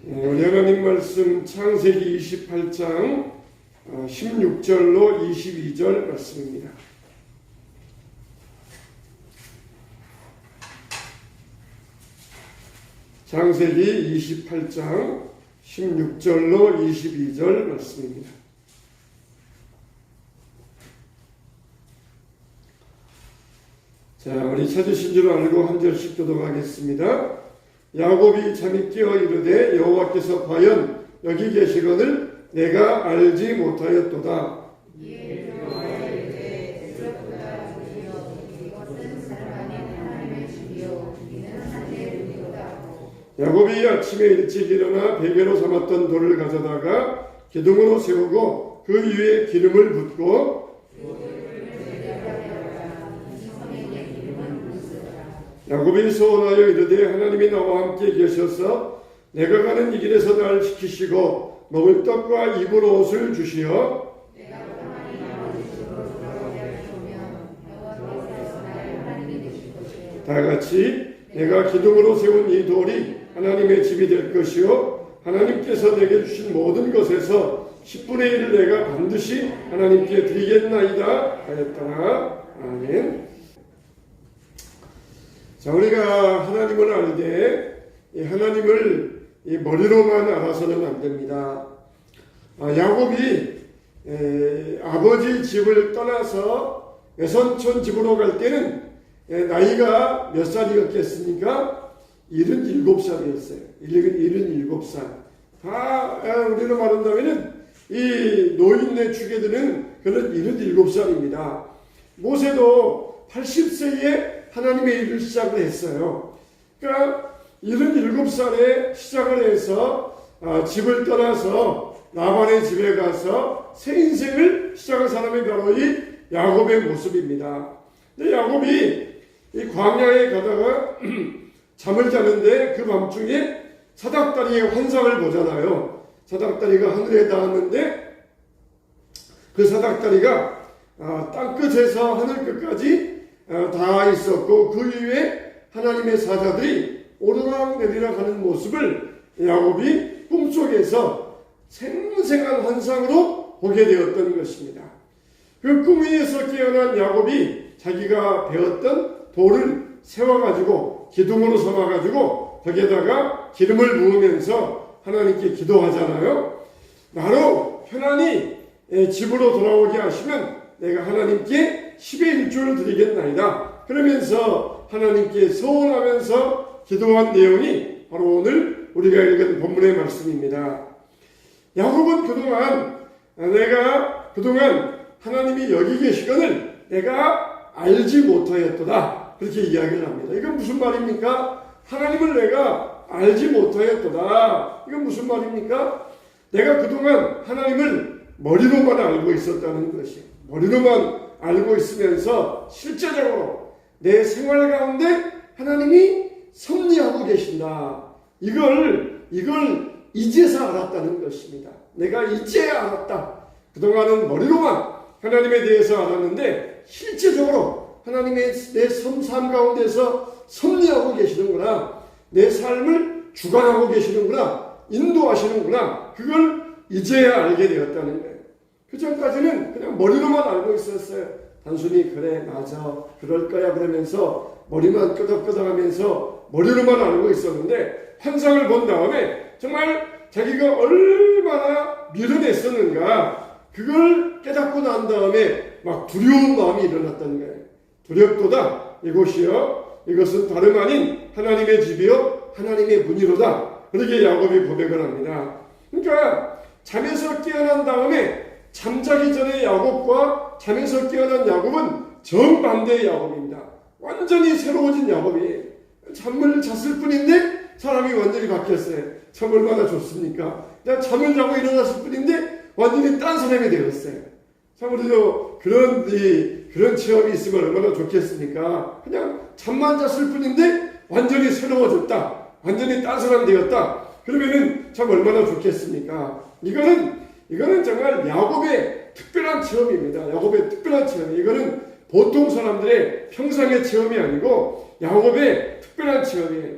우리 하나님 말씀 창세기 28장 16절로 22절 말씀입니다. 창세기 28장 16절로 22절 말씀입니다. 자, 우리 찾으신 줄 알고 한 절씩 교독하겠습니다. 야곱이 잠이 깨어 이르되 여호와께서 과연 여기 계시거늘 내가 알지 못하였도다. 야곱이 아침에 일찍 일어나 베개로 삼았던 돌을 가져다가 기둥으로 세우고 그 위에 기름을 붓고 야곱이 소원하여 이르되 하나님이 나와 함께 계셔서 내가 가는 이 길에서 날 지키시고 먹을 떡과 입을 옷을 주시어 다같이 내가 기둥으로 세운 이 돌이 하나님의 집이 될 것이요 하나님께서 내게 주신 모든 것에서 10분의 1을 내가 반드시 하나님께 드리겠나이다 하였더라. 아멘. 자, 우리가 하나님을 알 때 하나님을 머리로만 알아서는 안 됩니다. 야곱이 아버지 집을 떠나서 외손촌 집으로 갈 때는 나이가 몇 살이었겠습니까? 77살이었어요. 77살. 다 우리로 말한다면은 이 노인네 축에드는 그런 77살입니다. 모세도 80세에 하나님의 일을 시작을 했어요. 그러니까 77살에 시작을 해서 집을 떠나서 라반의 집에 가서 새 인생을 시작한 사람이 바로 이 야곱의 모습입니다. 근데 야곱이 이 광야에 가다가 잠을 자는데 그 밤중에 사닥다리의 환상을 보잖아요. 사닥다리가 하늘에 닿았는데 그 사닥다리가 땅끝에서 하늘 끝까지 닿아 있었고 그 위에 하나님의 사자들이 오르락 내리락 하는 모습을 야곱이 꿈속에서 생생한 환상으로 보게 되었던 것입니다. 그 꿈 위에서 깨어난 야곱이 자기가 배웠던 돌을 세워가지고 기둥으로 삼아가지고 거기에다가 기름을 부으면서 하나님께 기도하잖아요. 나로 편안히 집으로 돌아오게 하시면 내가 하나님께 10의 1조를 드리겠나이다. 그러면서 하나님께 서원하면서 기도한 내용이 바로 오늘 우리가 읽은 본문의 말씀입니다. 야곱은 그동안 하나님이 여기 계시거늘 내가 알지 못하였도다. 그렇게 이야기를 합니다. 이건 무슨 말입니까? 하나님을 내가 알지 못하였도다. 이건 무슨 말입니까? 내가 그동안 하나님을 머리로만 알고 있었다는 것이에요. 머리로만 알고 있으면서 실제적으로 내 생활 가운데 하나님이 섭리하고 계신다. 이걸 이제서 알았다는 것입니다. 내가 이제 알았다. 그동안은 머리로만 하나님에 대해서 알았는데 실제적으로 하나님의 내 삶 가운데서 섭리하고 계시는구나. 내 삶을 주관하고 계시는구나. 인도하시는구나. 그걸 이제야 알게 되었다는 거예요. 그 전까지는 그냥 머리로만 알고 있었어요. 단순히 그래 맞아 그럴 거야 그러면서 머리만 끄덕끄덕하면서 머리로만 알고 있었는데 환상을 본 다음에 정말 자기가 얼마나 미련했었는가 그걸 깨닫고 난 다음에 막 두려운 마음이 일어났다는 거예요. 두렵도다 이곳이요 이것은 다름 아닌 하나님의 집이요 하나님의 문이로다. 그렇게 야곱이 고백을 합니다. 그러니까 잠에서 깨어난 다음에 잠자기 전에 야곱과 잠에서 깨어난 야곱은 정반대의 야곱입니다. 완전히 새로워진 야곱이에요. 잠을 잤을 뿐인데 사람이 완전히 바뀌었어요. 참 얼마나 좋습니까? 그냥 잠을 자고 일어났을 뿐인데 완전히 딴 사람이 되었어요. 참 우리도 그런 체험이 있으면 얼마나 좋겠습니까? 그냥 잠만 잤을 뿐인데 완전히 새로워졌다. 완전히 딴 사람 되었다. 그러면은 참 얼마나 좋겠습니까? 이거는 정말 야곱의 특별한 체험입니다. 야곱의 특별한 체험. 이거는 보통 사람들의 평상의 체험이 아니고 야곱의 특별한 체험이에요.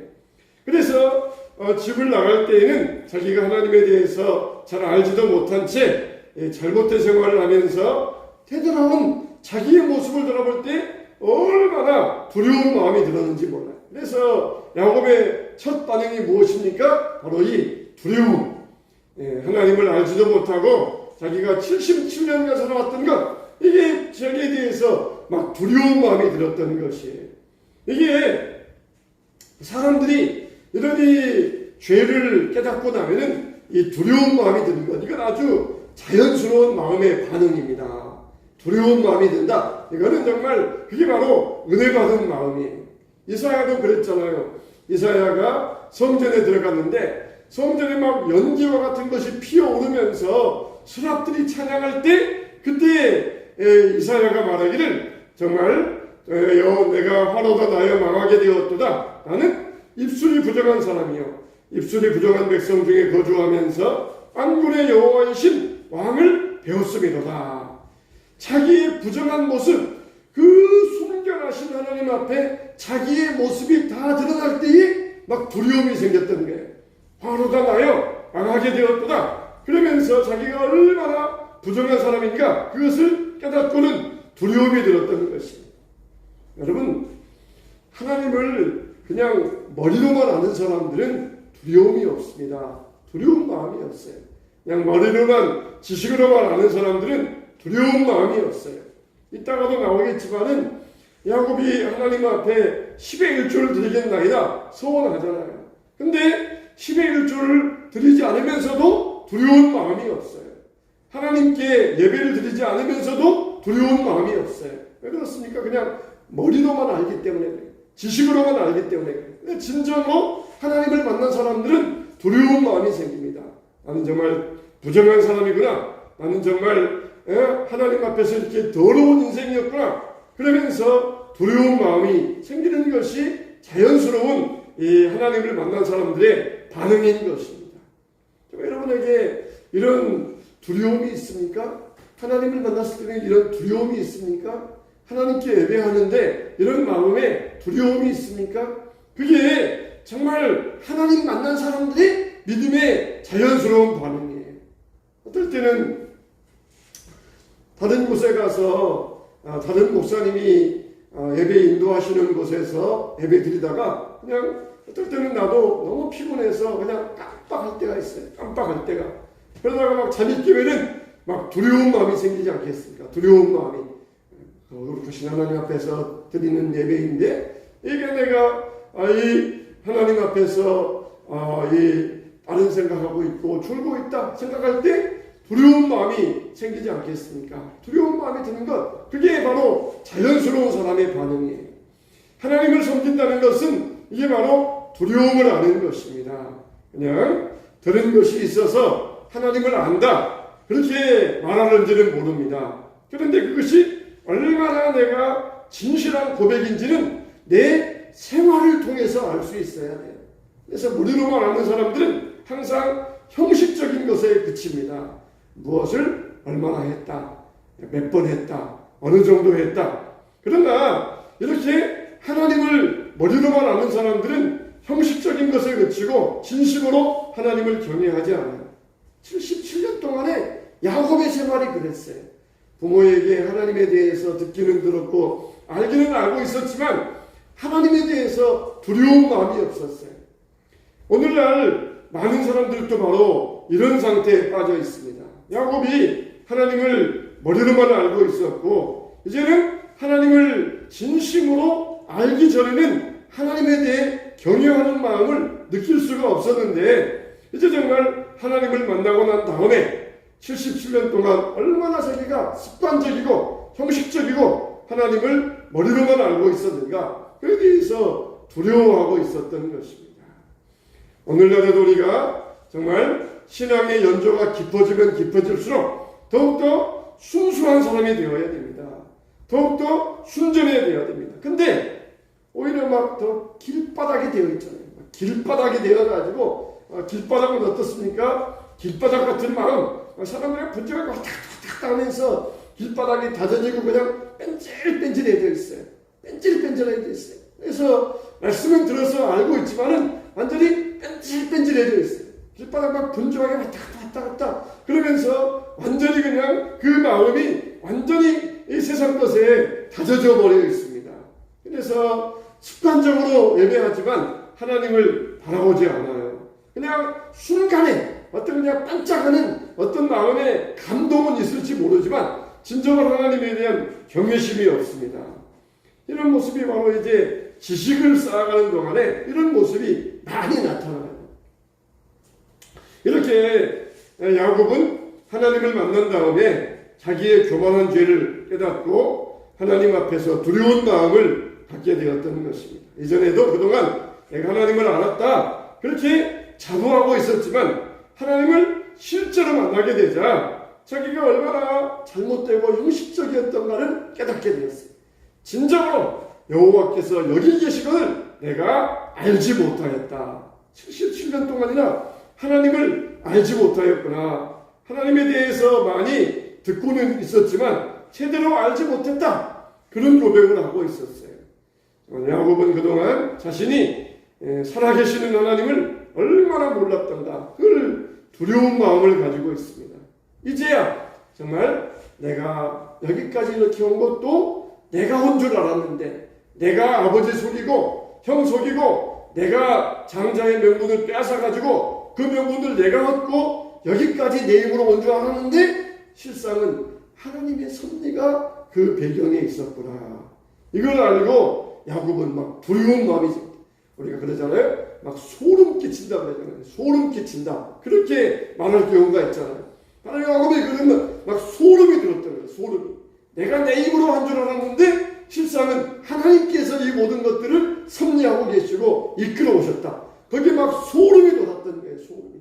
그래서 집을 나갈 때에는 자기가 하나님에 대해서 잘 알지도 못한 채 잘못된 생활을 하면서 되돌아온 자기의 모습을 돌아볼 때 얼마나 두려운 마음이 들었는지 몰라요. 그래서 야곱의 첫 반응이 무엇입니까? 바로 이 두려움. 하나님을 알지도 못하고 자기가 77년간 살아왔던 것, 이게 자기에 대해서 막 두려운 마음이 들었던 것이에요. 이게 사람들이 이런 이 죄를 깨닫고 나면은 이 두려운 마음이 드는 것, 이건 아주 자연스러운 마음의 반응입니다. 두려운 마음이 든다. 이거는 정말 그게 바로 은혜 받은 마음이에요. 이사야도 그랬잖아요. 이사야가 성전에 들어갔는데 성전에 막 연기와 같은 것이 피어오르면서 수랍들이 찬양할 때 그때 이사야가 말하기를 정말 내가 화로가 나여 망하게 되었도다. 나는 입술이 부정한 사람이요 입술이 부정한 백성 중에 거주하면서 만군의 여호와이신 왕을 배웠음이로다. 자기의 부정한 모습, 그 순결하신 하나님 앞에 자기의 모습이 다 드러날 때에 막 두려움이 생겼던 거예요. 화로가 나여 망하게 되었도다. 그러면서 자기가 얼마나 부정한 사람인가 그것을 깨닫고는 두려움이 들었던 것입니다. 여러분, 하나님을 그냥 머리로만 아는 사람들은 두려움이 없습니다. 두려운 마음이 없어요. 그냥 머리로만 지식으로만 아는 사람들은 두려운 마음이 없어요. 이따가도 나오겠지만은 야곱이 하나님 앞에 10의 1조를 드리겠나이다 소원하잖아요. 근데 10의 1조를 드리지 않으면서도 두려운 마음이 없어요. 하나님께 예배를 드리지 않으면서도 두려운 마음이 없어요. 왜 그렇습니까? 그냥 머리로만 알기 때문에 그래요. 지식으로만 알기 때문에 그래요. 근데 진정으로 하나님을 만난 사람들은 두려운 마음이 생깁니다. 나는 정말 부정한 사람이구나. 나는 정말 하나님 앞에서 이렇게 더러운 인생이었구나. 그러면서 두려운 마음이 생기는 것이 자연스러운 이 하나님을 만난 사람들의 반응인 것입니다. 여러분에게 이런 두려움이 있습니까? 하나님을 만났을 때는 이런 두려움이 있습니까? 하나님께 예배하는데 이런 마음에 두려움이 있습니까? 그게 정말 하나님 만난 사람들의 믿음의 자연스러운 반응이에요. 어떨 때는 다른 곳에 가서 다른 목사님이 예배 인도하시는 곳에서 예배 드리다가 그냥 어떨 때는 나도 너무 피곤해서 그냥 깜빡할 때가 있어요. 깜빡할 때가. 그러다가 막 잠이 깨면은 막 두려운 마음이 생기지 않겠습니까? 두려운 마음이. 거룩하신 하나님 앞에서 드리는 예배인데 이게 내가 이 하나님 앞에서 이 다른 생각하고 있고 졸고 있다 생각할 때 두려운 마음이 생기지 않겠습니까? 두려운 마음이 드는 것, 그게 바로 자연스러운 사람의 반응이에요. 하나님을 섬긴다는 것은 이게 바로 두려움을 아는 것입니다. 그냥 들은 것이 있어서 하나님을 안다 그렇게 말하는지는 모릅니다. 그런데 그것이 얼마나 내가 진실한 고백인지는 내 생활을 통해서 알 수 있어야 돼요. 그래서 머리로만 아는 사람들은 항상 형식적인 것에 그칩니다. 무엇을 얼마나 했다, 몇 번 했다, 어느 정도 했다. 그러나 이렇게 하나님을 머리로만 아는 사람들은 형식적인 것에 그치고 진심으로 하나님을 경외하지 않아요. 77년 동안에 야곱의 생활이 그랬어요. 부모에게 하나님에 대해서 듣기는 들었고 알기는 알고 있었지만 하나님에 대해서 두려운 마음이 없었어요. 오늘날 많은 사람들도 바로 이런 상태에 빠져 있습니다. 야곱이 하나님을 머리로만 알고 있었고 이제는 하나님을 진심으로 알기 전에는 하나님에 대해 경외하는 마음을 느낄 수가 없었는데 이제 정말 하나님을 만나고 난 다음에 77년 동안 얼마나 자기가 습관적이고 형식적이고 하나님을 머리로만 알고 있었는가, 그에 대해서 두려워하고 있었던 것입니다. 오늘날에도 우리가 정말 신앙의 연조가 깊어지면 깊어질수록 더욱더 순수한 사람이 되어야 됩니다. 더욱더 순전해야 되어야 됩니다. 근데 오히려 막 더 길바닥이 되어 있잖아요. 길바닥이 되어가지고 길바닥은 어떻습니까? 길바닥 같은 마음, 사람들이 분쟁을 왔다 갔다 하면서 길바닥이 다져지고 그냥 뺀질뺀질해져 있어요. 뺀질뺀질해져 있어요. 그래서 말씀은 들어서 알고 있지만은 완전히 뺀질뺀질 분주하게 왔다 갔다 그러면서 완전히 그냥 그 마음이 완전히 이 세상 것에 다져져 버려 있습니다. 그래서 습관적으로 예배하지만 하나님을 바라보지 않아요. 그냥 순간에 어떤 그냥 반짝하는 어떤 마음의 감동은 있을지 모르지만 진정한 하나님에 대한 경외심이 없습니다. 이런 모습이 바로 이제 지식을 쌓아가는 동안에 이런 모습이 많이 나타나요. 이렇게 야곱은 하나님을 만난 다음에 자기의 교만한 죄를 깨닫고 하나님 앞에서 두려운 마음을 갖게 되었던 것입니다. 이전에도 그동안 내가 하나님을 알았다 그렇게 자부하고 있었지만 하나님을 실제로 만나게 되자 자기가 얼마나 잘못되고 형식적이었던가를 깨닫게 되었어요. 진정으로 여호와께서 여기 계시거늘 내가 알지 못하였다. 77년 동안이나 하나님을 알지 못하였구나. 하나님에 대해서 많이 듣고는 있었지만 제대로 알지 못했다. 그런 고백을 하고 있었어요. 야곱은 그동안 자신이 살아계시는 하나님을 얼마나 몰랐던가 그걸 두려운 마음을 가지고 있습니다. 이제야 정말 내가 여기까지 이렇게 온 것도 내가 온 줄 알았는데 내가 아버지 속이고 형 속이고 내가 장자의 명분을 빼앗아가지고 그 명분을 내가 얻고 여기까지 내 힘으로 온 줄 알았는데 실상은 하나님의 섭리가 그 배경에 있었구나. 이걸 알고 야곱은 막 두려운 마음이죠. 우리가 그러잖아요. 막 소름 끼친다 그러잖아요. 소름 끼친다. 그렇게 말할 경우가 있잖아요. 바로 야곱이 그러면 막 소름이 들었다는 거예요. 소름이. 내가 내 힘으로 한 줄 알았는데 실상은 하나님께서 이 모든 것들을 섭리하고 계시고 이끌어 오셨다. 거기에 막 소름이 돋았던 거예요. 소름이.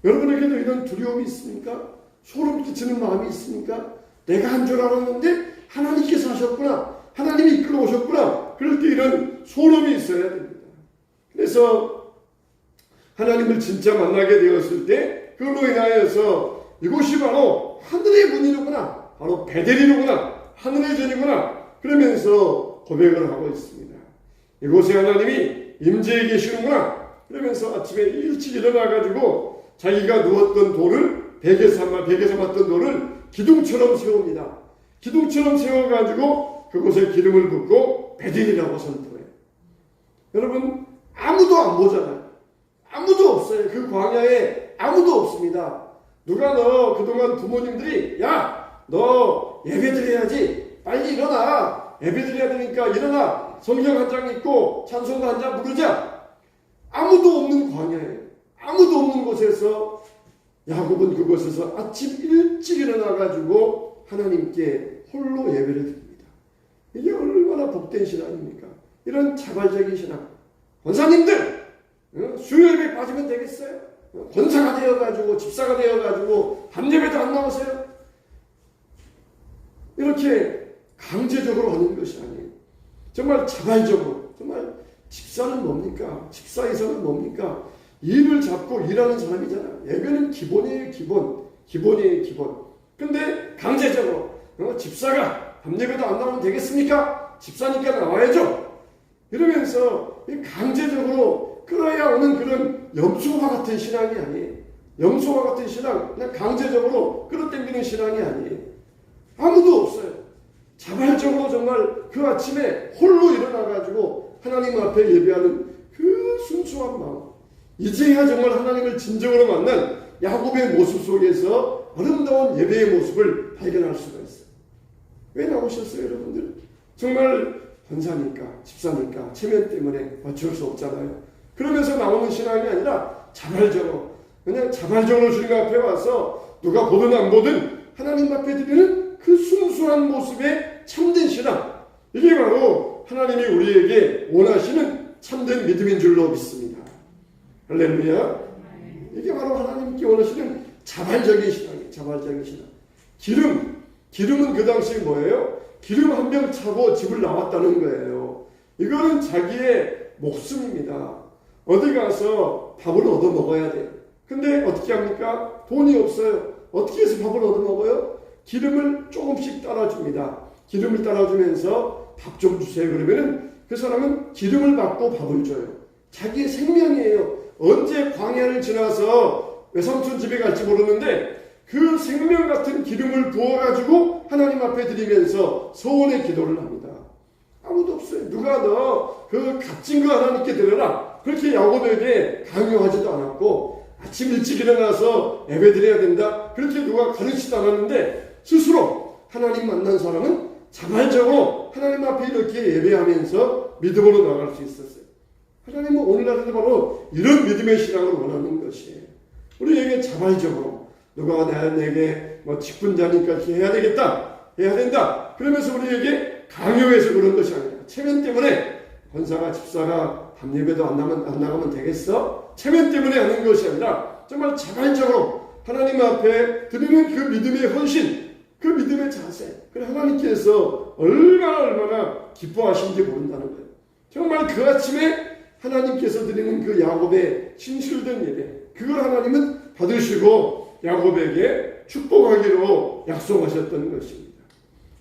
여러분에게도 이런 두려움이 있습니까? 소름 끼치는 마음이 있습니까? 내가 한 줄 알았는데 하나님께서 하셨구나. 하나님이 이끌어 오셨구나. 그럴 때 이런 소름이 있어야 됩니다. 그래서 하나님을 진짜 만나게 되었을 때 그걸로 인하여서 이곳이 바로 하늘의 문이로구나. 바로 베델이로구나. 하늘의 전이구나. 그러면서 고백을 하고 있습니다. 이곳에 하나님이 임재해 계시는구나. 그러면서 아침에 일찍 일어나가지고 자기가 누웠던 돌을 베개 삼았던 돌을 기둥처럼 세웁니다. 기둥처럼 세워가지고 그곳에 기름을 붓고 베델이라고 선포해요. 여러분 아무도 안 보잖아요. 아무도 없어요. 그 광야에 아무도 없습니다. 누가 너 그동안 부모님들이 야 너 예배 드려야지 빨리 일어나 예배 드려야 되니까 일어나 성경 한 장 읽고 찬송가 한 장 부르자. 아무도 없는 광야에 아무도 없는 곳에서 야곱은 그곳에서 아침 일찍 일어나가지고 하나님께 홀로 예배를 드립니다. 이게 얼마나 복된 신앙입니까? 이런 자발적인 신앙. 권사님들 수요 예배 빠지면 되겠어요? 권사가 되어가지고 집사가 되어가지고 밤예배도 안 나오세요? 이렇게 강제적으로 하는 것이 아니에요. 정말 자발적으로. 정말 집사는 뭡니까? 집사에서는 뭡니까? 일을 잡고 일하는 사람이잖아요. 예배는 기본이에요. 기본이에요. 기본. 근데 강제적으로 집사가 밤예배도 안 나오면 되겠습니까? 집사니까 나와야죠. 이러면서 강제적으로 끌어야 오는 그런 염소와 같은 신앙이 아니에요. 염소와 같은 신앙, 그냥 강제적으로 끌어당기는 신앙이 아니에요. 아무도 없어요. 자발적으로 정말 그 아침에 홀로 일어나가지고 하나님 앞에 예배하는 그 순수한 마음. 이제야 정말 하나님을 진정으로 만난 야곱의 모습 속에서 아름다운 예배의 모습을 발견할 수가 있어요. 왜 나오셨어요, 여러분들? 정말 권사니까, 집사니까, 체면 때문에 어쩔 수 없잖아요. 그러면서 나오는 신앙이 아니라 자발적으로, 그냥 자발적으로 주님 앞에 와서 누가 보든 안 보든 하나님 앞에 드리는 그 순수한 모습의 참된 신앙. 이게 바로 하나님이 우리에게 원하시는 참된 믿음인 줄로 믿습니다. 할렐루야. 이게 바로 하나님께 원하시는 자발적인 신앙이에요. 자발적인 신앙. 기름은 그 당시에 뭐예요? 기름 한 병 차고 집을 나왔다는 거예요. 이거는 자기의 목숨입니다. 어디 가서 밥을 얻어 먹어야 돼요. 근데 어떻게 합니까? 돈이 없어요. 어떻게 해서 밥을 얻어 먹어요? 기름을 조금씩 따라줍니다. 기름을 따라주면서 밥 좀 주세요. 그러면은 그 사람은 기름을 받고 밥을 줘요. 자기의 생명이에요. 언제 광야를 지나서 외삼촌 집에 갈지 모르는데 그 생명 같은 기름을 부어가지고 하나님 앞에 드리면서 소원의 기도를 합니다. 아무도 없어요. 누가 너 그 값진 거 하나님께 드려라, 그렇게 야곱에게 강요하지도 않았고, 아침 일찍 일어나서 예배 드려야 된다, 그렇게 누가 가르치지도 않았는데, 스스로 하나님 만난 사람은 자발적으로 하나님 앞에 이렇게 예배하면서 믿음으로 나갈 수 있었어요. 하나님은 오늘날에도 바로 이런 믿음의 신앙을 원하는 것이에요. 우리에게 자발적으로 누가 내게 뭐 직분자니까 이렇게 해야 되겠다, 해야 된다, 그러면서 우리에게 강요해서 그런 것이 아니라, 체면 때문에 권사가 집사가 밤 예배도 안 나가면 되겠어? 체면 때문에 하는 것이 아니라 정말 자발적으로 하나님 앞에 드리는 그 믿음의 헌신, 그 믿음의 자세, 그 하나님께서 얼마나 기뻐하신지 모른다는 거예요. 정말 그 아침에 하나님께서 드리는 그 야곱의 진실된 예배, 그걸 하나님은 받으시고 야곱에게 축복하기로 약속하셨던 것입니다.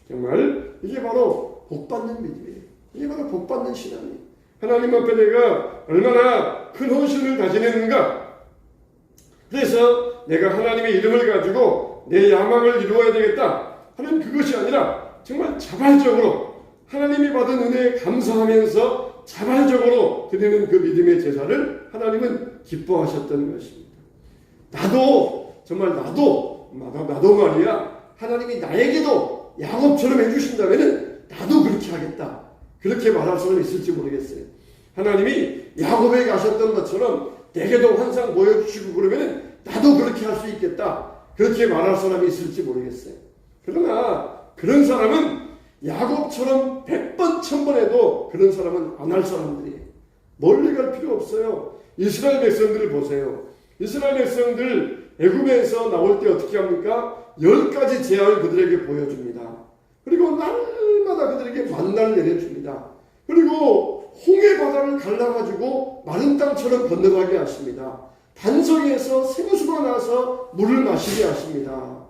정말 이게 바로 복받는 믿음이에요. 이게 바로 복받는 신앙이에요. 하나님 앞에 내가 얼마나 큰 헌신을 다지는가, 그래서 내가 하나님의 이름을 가지고 내 야망을 이루어야 되겠다 하는 그것이 아니라 정말 자발적으로 하나님이 받은 은혜에 감사하면서 자발적으로 드리는 그 믿음의 제사를 하나님은 기뻐하셨던 것입니다. 나도 말이야, 하나님이 나에게도 야곱처럼 해주신다면 나도 그렇게 하겠다, 그렇게 말할 사람이 있을지 모르겠어요. 하나님이 야곱에게 하셨던 것처럼 내게도 환상 보여주시고 그러면 나도 그렇게 할 수 있겠다, 그렇게 말할 사람이 있을지 모르겠어요. 그러나 그런 사람은 야곱처럼 100번 1000번 해도 그런 사람은 안 할 사람들이에요. 멀리 갈 필요 없어요. 이스라엘 백성들을 보세요. 이스라엘 백성들 애굽에서 나올 때 어떻게 합니까? 10가지 재앙을 그들에게 보여줍니다. 그리고 날마다 그들에게 만나를 내려줍니다. 그리고 홍해 바다를 갈라가지고 마른 땅처럼 건너가게 하십니다. 반석에서 생수가 나서 물을 마시게 하십니다.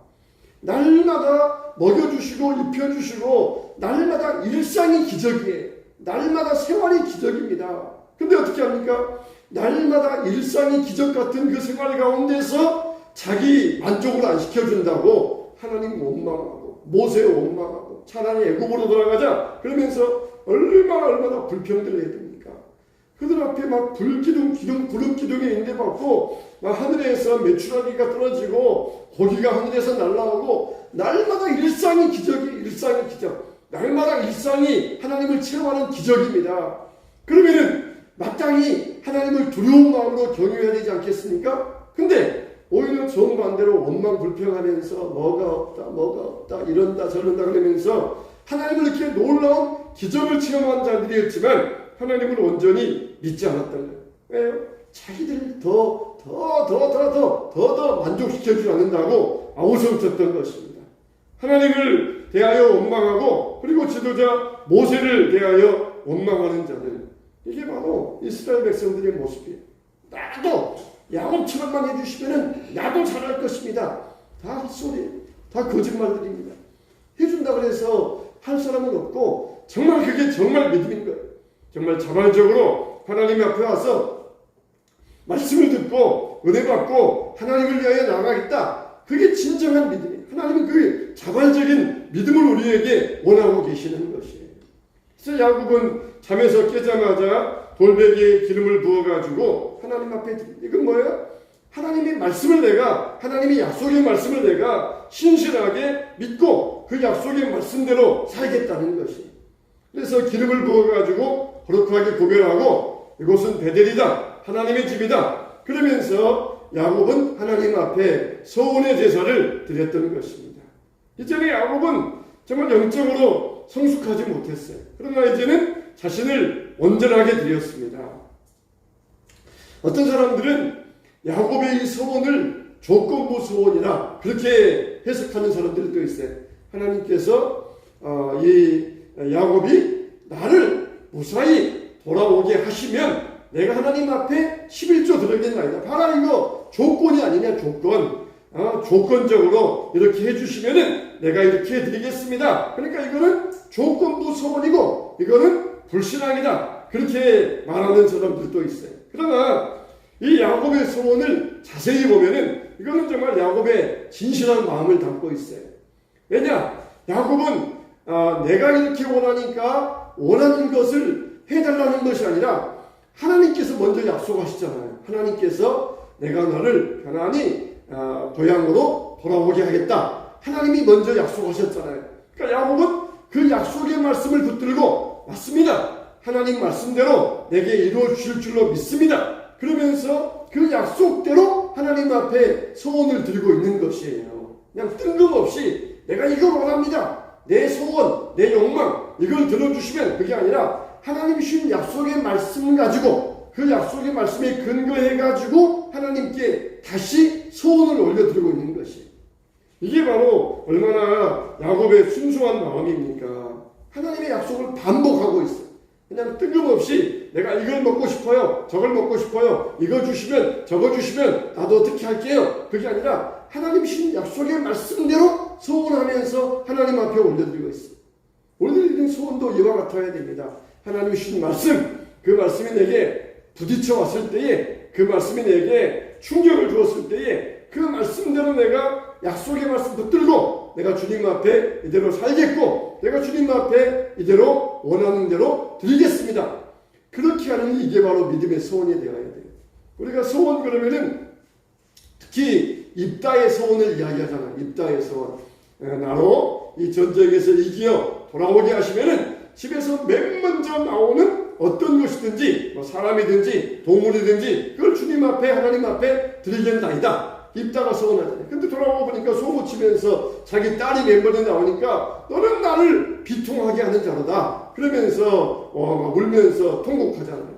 날마다 먹여주시고 입혀주시고 날마다 일상이 기적이에요. 날마다 생활이 기적입니다. 근데 어떻게 합니까? 날마다 일상이 기적 같은 그 생활 가운데서 자기 만족을 안 시켜준다고 하나님 원망하고 모세 원망하고 차라리 애굽으로 돌아가자 그러면서 얼마나 불평들을 해야 됩니까? 그들 앞에 막 불기둥, 구름 기둥에 인대받고 막 하늘에서 메추라기가 떨어지고 고기가 하늘에서 날아오고 날마다 일상이 기적. 날마다 일상이 하나님을 체험하는 기적입니다. 그러면은 마땅히 하나님을 두려운 마음으로 경외해야 되지 않겠습니까? 근데 오히려 정반대로 원망 불평하면서 뭐가 없다 이런다 저런다 그러면서 하나님을 이렇게 놀라운 기적을 체험한 자들이었지만 하나님을 온전히 믿지 않았던 거예요. 왜요? 자기들을 더 만족시켜주지 않는다고 아우성쳤던 것입니다. 하나님을 대하여 원망하고 그리고 지도자 모세를 대하여 원망하는 자들, 이게 바로 이스라엘 백성들의 모습이에요. 나도 야곱처럼만 해주시면 나도 잘할 것입니다. 다 헛소리예요. 다 거짓말들입니다. 해준다 그래서 할 사람은 없고 정말 그게 정말 믿음인 거예요. 정말 자발적으로 하나님 앞에 와서 말씀을 듣고 은혜 받고 하나님을 위하여 나가겠다. 그게 진정한 믿음이에요. 하나님은 그 자발적인 믿음을 우리에게 원하고 계시는 것이에요. 그래서 야곱은 잠에서 깨자마자 돌베개에 기름을 부어가지고 하나님 앞에 드립니다. 이건 뭐예요? 하나님의 말씀을 하나님의 약속의 말씀을 내가 신실하게 믿고 그 약속의 말씀대로 살겠다는 것이에요. 그래서 기름을 부어가지고 거룩하게 구별하고 이곳은 베델이다, 하나님의 집이다 그러면서 야곱은 하나님 앞에 소원의 제사를 드렸던 것입니다. 이전에 야곱은 정말 영적으로 성숙하지 못했어요. 그러나 이제는 자신을 온전하게 드렸습니다. 어떤 사람들은 야곱의 이 소원을 조건부 소원이라 그렇게 해석하는 사람들도 있어요. 하나님께서 이 야곱이 나를 무사히 돌아오게 하시면 내가 하나님 앞에 11조 드리겠나이다. 봐라, 이거 조건이 아니냐, 조건. 조건적으로 이렇게 해주시면은 내가 이렇게 해드리겠습니다. 그러니까 이거는 조건부 소원이고 이거는 불신앙이다. 그렇게 말하는 사람들도 있어요. 그러나 이 야곱의 소원을 자세히 보면은 이거는 정말 야곱의 진실한 마음을 담고 있어요. 왜냐? 야곱은 내가 이렇게 원하니까 원하는 것을 해달라는 것이 아니라 하나님께서 먼저 약속하시잖아요. 하나님께서 내가 너를 가나안이 고향으로 돌아오게 하겠다. 하나님이 먼저 약속하셨잖아요. 그러니까 야곱은 그 약속의 말씀을 붙들고 맞습니다. 하나님 말씀대로 내게 이루어 주실 줄로 믿습니다. 그러면서 그 약속대로 하나님 앞에 소원을 드리고 있는 것이에요. 그냥 뜬금없이 내가 이걸 원합니다. 내 소원, 내 욕망 이걸 들어주시면 그게 아니라 하나님이 주신 약속의 말씀 가지고 그 약속의 말씀에 근거해 가지고 하나님께 다시 소원을 올려드리고 있는 것이 이게 바로 얼마나 야곱의 순수한 마음입니까? 하나님의 약속을 반복하고 있어요. 그냥 뜬금없이 내가 이걸 먹고 싶어요. 저걸 먹고 싶어요. 이거 주시면 저거 주시면 나도 어떻게 할게요. 그게 아니라 하나님 주신 약속의 말씀대로 소원하면서 하나님 앞에 올려드리고 있어요. 올려드리는 소원도 이와 같아야 됩니다. 하나님 주신 말씀, 그 말씀이 내게 부딪혀 왔을 때에 그 말씀이 내게 충격을 주었을 때에 그 말씀대로 내가 약속의 말씀 붙들고 내가 주님 앞에 이대로 살겠고 내가 주님 앞에 이대로 원하는 대로 드리겠습니다. 그렇게 하는 이게 바로 믿음의 소원이 되어야 돼요. 우리가 소원 그러면은 특히 입다의 소원을 이야기하잖아요. 입다의 소원. 나로 이 전쟁에서 이기어 돌아오게 하시면은 집에서 맨 먼저 나오는 어떤 것이든지 뭐 사람이든지 동물이든지 그걸 주님 앞에 하나님 앞에 드리겠나이다. 입다가 소원하잖아요. 근데 돌아오고 보니까 소고 치면서 자기 딸이 멤버에 나오니까 너는 나를 비통하게 하는 자로다. 그러면서 울면서 통곡하잖아요.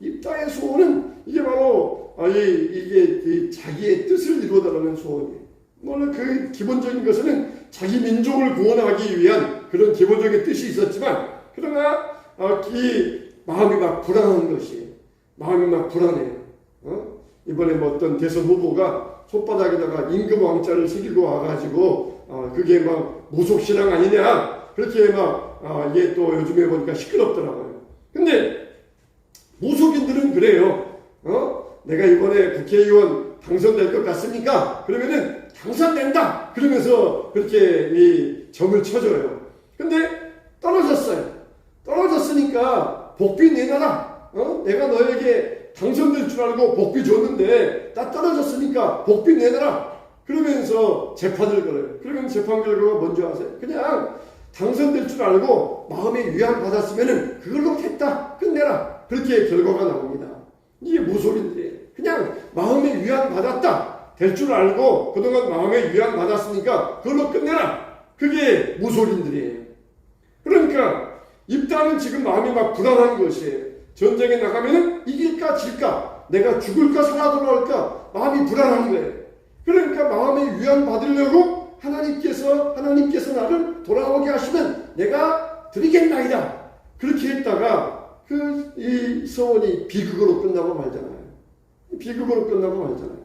입다의 소원은 이게 바로 이게 자기의 뜻을 이루어달라는 소원이에요. 물론 그 기본적인 것은 자기 민족을 구원하기 위한 그런 기본적인 뜻이 있었지만 그러나 이 마음이 막 불안한 것이 마음이 막 불안해요. 이번에 뭐 어떤 대선 후보가 손바닥에다가 임금 왕자를 새기고 와가지고 그게 막 무속신앙 아니냐 그렇게 막 이게 또 요즘에 보니까 시끄럽더라고요. 근데 무속인들은 그래요. 내가 이번에 국회의원 당선될 것 같습니까? 그러면은 당선된다. 그러면서 그렇게 이 점을 쳐줘요. 근데 떨어졌어요. 떨어졌으니까 복비 내놔라. 내가 너에게 당선될 줄 알고 복비 줬는데 나 떨어졌으니까 복비 내놔라. 그러면서 재판을 걸어요. 그러면 재판 결과가 뭔지 아세요? 그냥 당선될 줄 알고 마음에 위안 받았으면은 그걸로 됐다. 끝내라. 그렇게 결과가 나옵니다. 이게 무속인데 그냥 마음에 위안 받았다. 될 줄 알고 그동안 마음에 위안 받았으니까 그걸로 끝내라. 그게 무속인들이에요. 그러니까 입다는 지금 마음이 막 불안한 것이에요. 전쟁에 나가면은 이길까 질까 내가 죽을까 살아 돌아올까 마음이 불안한 거예요. 그러니까 마음에 위안 받으려고 하나님께서 나를 돌아오게 하시면 내가 드리겠나이다. 그렇게 했다가 이 소원이 비극으로 끝나고 말잖아요. 비극으로 끝나고 말잖아요.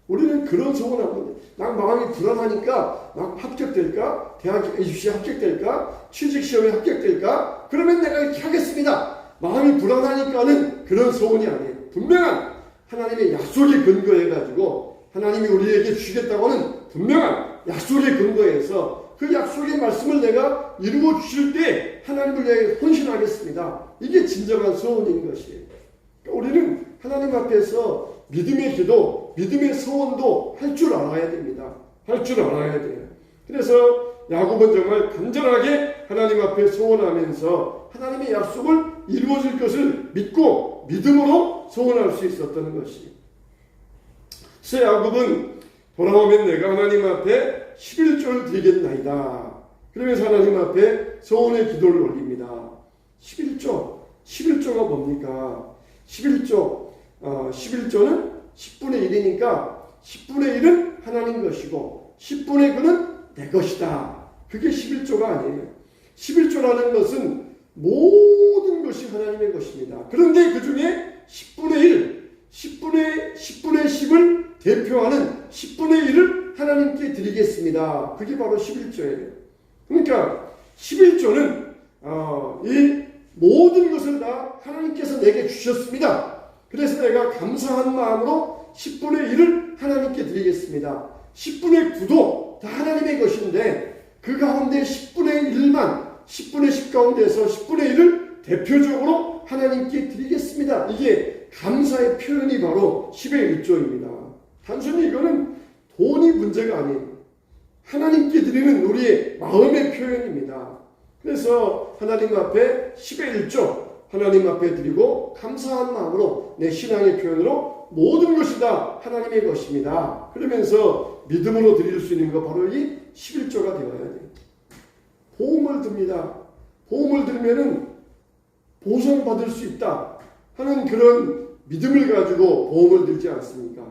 우리는 그런 소원하거든요. 난 마음이 불안하니까 난 합격될까? 대학 입시에 합격될까? 취직시험에 합격될까? 그러면 내가 이렇게 하겠습니다. 마음이 불안하니까는 그런 소원이 아니에요. 분명한 하나님의 약속에 근거해가지고 하나님이 우리에게 주시겠다고는 분명한 약속에 근거해서 그 약속의 말씀을 내가 이루어 주실 때 하나님을 위해 헌신하겠습니다. 이게 진정한 소원인 것이에요. 그러니까 우리는 하나님 앞에서 믿음의 기도, 믿음의 소원도 할 줄 알아야 됩니다. 할 줄 알아야 돼요. 그래서 야곱은 정말 간절하게 하나님 앞에 소원하면서 하나님의 약속을 이루어질 것을 믿고 믿음으로 소원할 수 있었던 것이. 그래서 야곱은 돌아오면 내가 하나님 앞에 11조를 드리겠나이다. 그러면서 하나님 앞에 소원의 기도를 올립니다. 11조가 뭡니까? 11조는 10분의 1이니까 10분의 1은 하나님 것이고 10분의 9는 내 것이다. 그게 11조가 아니에요. 11조라는 것은 모든 것이 하나님의 것입니다. 그런데 그 중에 10분의 1, 10분의 10을 대표하는 10분의 1을 하나님께 드리겠습니다. 그게 바로 11조예요. 그러니까 11조는 이 모든 것을 다 하나님께서 내게 주셨습니다. 그래서 내가 감사한 마음으로 10분의 1을 하나님께 드리겠습니다. 10분의 9도 다 하나님의 것인데 그 가운데 10분의 1만 10분의 10 가운데서 10분의 1을 대표적으로 하나님께 드리겠습니다. 이게 감사의 표현이 바로 10의 1조입니다. 단순히 이거는 돈이 문제가 아니에요. 하나님께 드리는 우리의 마음의 표현입니다. 그래서 하나님 앞에 10의 1조 하나님 앞에 드리고 감사한 마음으로 내 신앙의 표현으로 모든 것이 다 하나님의 것입니다. 그러면서 믿음으로 드릴 수 있는 거 바로 이 11조가 되어야 돼요. 보험을 듭니다. 보험을 들면은 보상받을 수 있다 하는 그런 믿음을 가지고 보험을 들지 않습니까?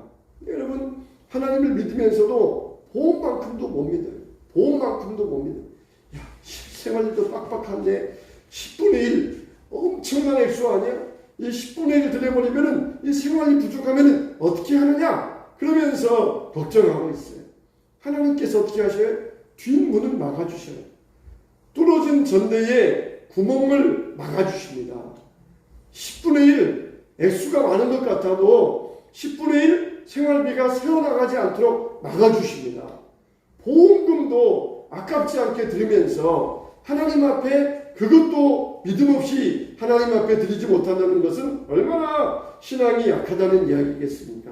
여러분 하나님을 믿으면서도 보험만큼도 못 믿어요. 보험만큼도 못 믿어요. 야, 생활도 빡빡한데 10분의 1 엄청난 액수 아니야? 이 10분의 1 들여버리면은 이 생활이 부족하면은 어떻게 하느냐? 그러면서 걱정하고 있어요. 하나님께서 어떻게 하셔요? 뒷문을 막아주셔요. 뚫어진 전대에 구멍을 막아주십니다. 10분의 1 액수가 많은 것 같아도 10분의 1 생활비가 새어나가지 않도록 막아주십니다. 보험금도 아깝지 않게 드리면서 하나님 앞에 그것도 믿음 없이 하나님 앞에 드리지 못한다는 것은 얼마나 신앙이 약하다는 이야기겠습니까?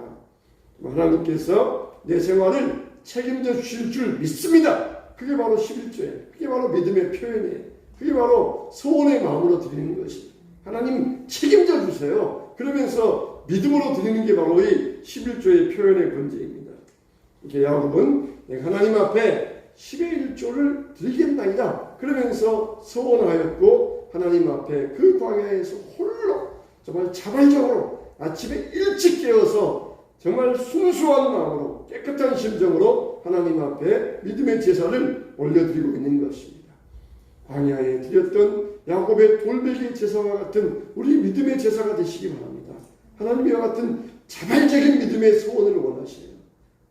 하나님께서 내 생활을 책임져 주실 줄 믿습니다. 그게 바로 11조예요. 그게 바로 믿음의 표현이에요. 그게 바로 소원의 마음으로 드리는 것입니다. 하나님 책임져 주세요. 그러면서 믿음으로 드리는 게 바로 이 11조의 표현의 본질입니다. 이렇게 야곱은 내가 하나님 앞에 10의 1조를 드리겠나이다. 그러면서 소원하였고 하나님 앞에 그 광야에서 홀로 정말 자발적으로 아침에 일찍 깨어서 정말 순수한 마음으로 깨끗한 심정으로 하나님 앞에 믿음의 제사를 올려드리고 있는 것입니다. 광야에 드렸던 야곱의 돌베개 제사와 같은 우리 믿음의 제사가 되시기 바랍니다. 하나님과 같은 자발적인 믿음의 소원을 원하시네요.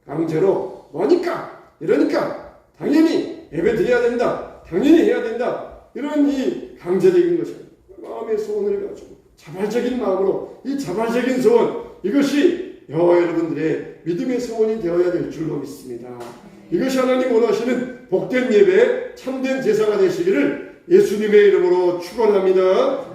강제로 뭐니까 이러니까 당연히 예배 드려야 된다. 당연히 해야 된다. 이런 이 강제적인 것이 마음의 소원을 가지고 자발적인 마음으로 이 자발적인 소원 이것이 여호와 여러분들의 믿음의 소원이 되어야 될 줄로 믿습니다. 이것이 하나님 원하시는 복된 예배 참된 제사가 되시기를 예수님의 이름으로 축원합니다.